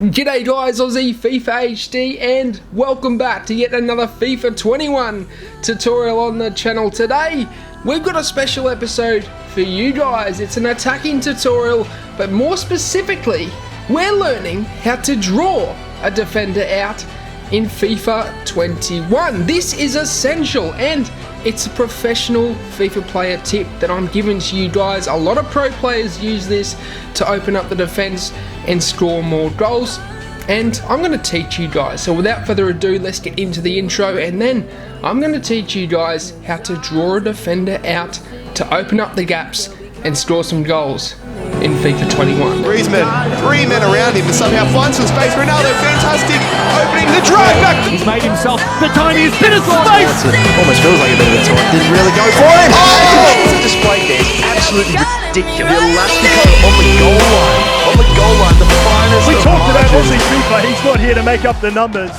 G'day guys, Aussie FIFA HD, and welcome back to yet another FIFA 21 tutorial on the channel. Today, we've got a special episode for you guys. It's an attacking tutorial, but more specifically, we're learning how to draw a defender out in FIFA 21. This is essential, and it's a professional FIFA player tip that I'm giving to you guys. A lot of pro players use this to open up the defense and score more goals, and I'm going to teach you guys. So without further ado, let's get into the intro, and then I'm going to teach you guys how to draw a defender out to open up the gaps and score some goals in FIFA 21. Griezmann, 3 men around him, and somehow finds some space. Ronaldo, fantastic, opening the drive back. He's made himself the tiniest bit of space. Almost feels like a bit of a time. Didn't really go for him. Oh! The display there is absolutely ridiculous. The Elastico on the goal line. On the goal line, the finest. We talked about Aussie FIFA. He's not here to make up the numbers.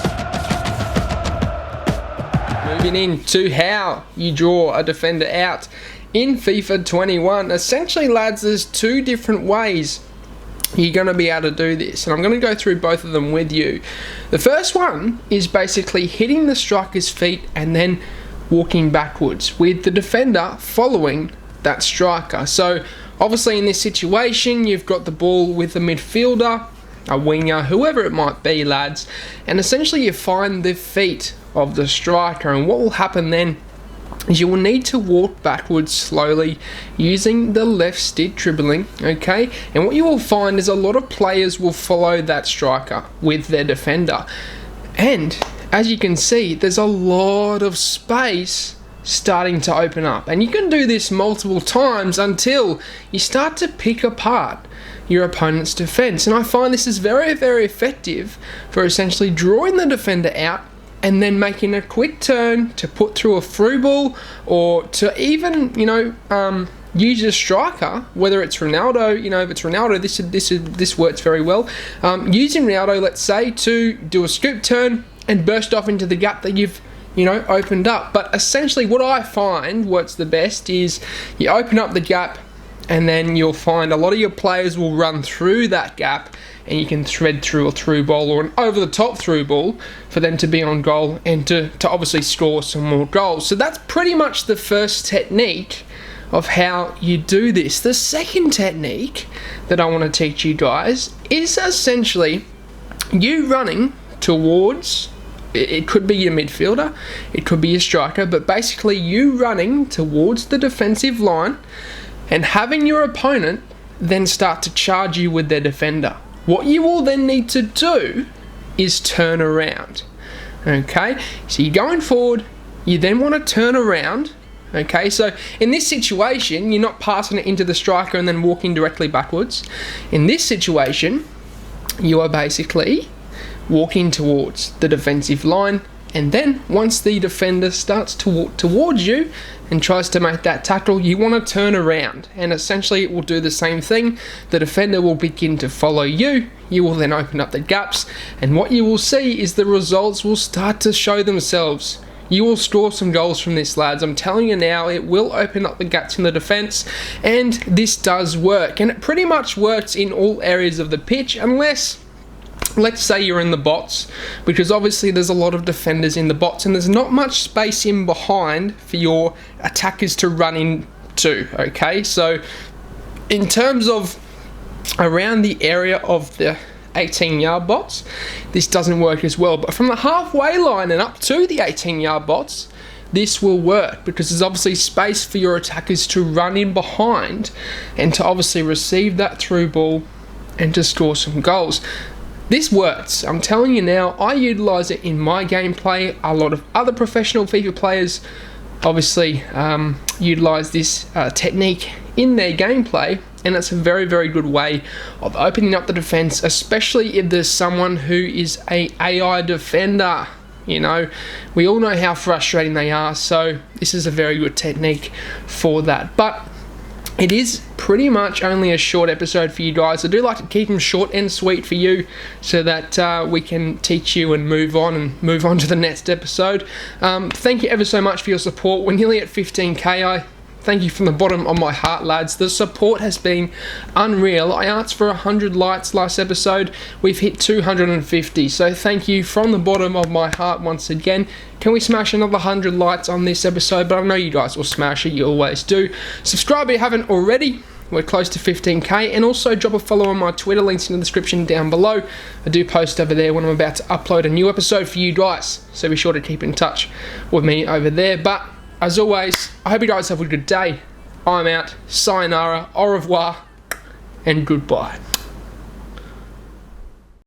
Moving into how you draw a defender out in FIFA 21. Essentially, lads, there's two different ways you're going to be able to do this, and I'm going to go through both of them with you. The first one is basically hitting the striker's feet and then walking backwards with the defender following that striker. So obviously in this situation, you've got the ball with the midfielder, a winger, whoever it might be, lads, and essentially you find the feet of the striker, and what will happen then is you will need to walk backwards slowly using the left stick dribbling, okay? And what you will find is a lot of players will follow that striker with their defender. And as you can see, there's a lot of space starting to open up. And you can do this multiple times until you start to pick apart your opponent's defense. And I find this is very, very effective for essentially drawing the defender out and then making a quick turn to put through a through ball, or to even, use a striker, whether it's Ronaldo. If it's Ronaldo, this works very well. Using Ronaldo, let's say, to do a scoop turn and burst off into the gap that you've opened up. But essentially what I find works the best is you open up the gap, and then you'll find a lot of your players will run through that gap, and you can thread through a through ball or an over the top through ball for them to be on goal and to obviously score some more goals. So that's pretty much the first technique of how you do this. The second technique that I want to teach you guys is essentially you running towards, it could be your midfielder, it could be your striker, but basically you running towards the defensive line and having your opponent then start to charge you with their defender. What you will then need to do is turn around, okay? So you're going forward, you then want to turn around, okay? So in this situation, you're not passing it into the striker and then walking directly backwards. In this situation, you are basically walking towards the defensive line, and then once the defender starts to walk towards you and tries to make that tackle, you want to turn around, and essentially it will do the same thing. The defender will begin to follow you, you will then open up the gaps, and what you will see is the results will start to show themselves. You will score some goals from this, lads. I'm telling you now, it will open up the gaps in the defense, and this does work, and it pretty much works in all areas of the pitch, unless, let's say, you're in the bots, because obviously there's a lot of defenders in the bots and there's not much space in behind for your attackers to run into, okay? So in terms of around the area of the 18-yard bots, this doesn't work as well, but from the halfway line and up to the 18-yard bots, this will work, because there's obviously space for your attackers to run in behind and to obviously receive that through ball and to score some goals. This works. I'm telling you now, I utilise it in my gameplay. A lot of other professional FIFA players obviously utilise this technique in their gameplay, and it's a very, very good way of opening up the defence, especially if there's someone who is a AI defender. We all know how frustrating they are, so this is a very good technique for that. But it is pretty much only a short episode for you guys. I do like to keep them short and sweet for you, so that we can teach you and move on to the next episode. Thank you ever so much for your support. We're nearly at 15k. I thank you from the bottom of my heart, lads. The support has been unreal. I asked for 100 likes last episode. We've hit 250. So thank you from the bottom of my heart once again. Can we smash another 100 likes on this episode? But I know you guys will smash it. You always do. Subscribe if you haven't already. We're close to 15k, and also drop a follow on my Twitter, links in the description down below. I do post over there when I'm about to upload a new episode for you guys, so be sure to keep in touch with me over there. But as always, I hope you guys have a good day. I'm out. Sayonara, au revoir, and goodbye.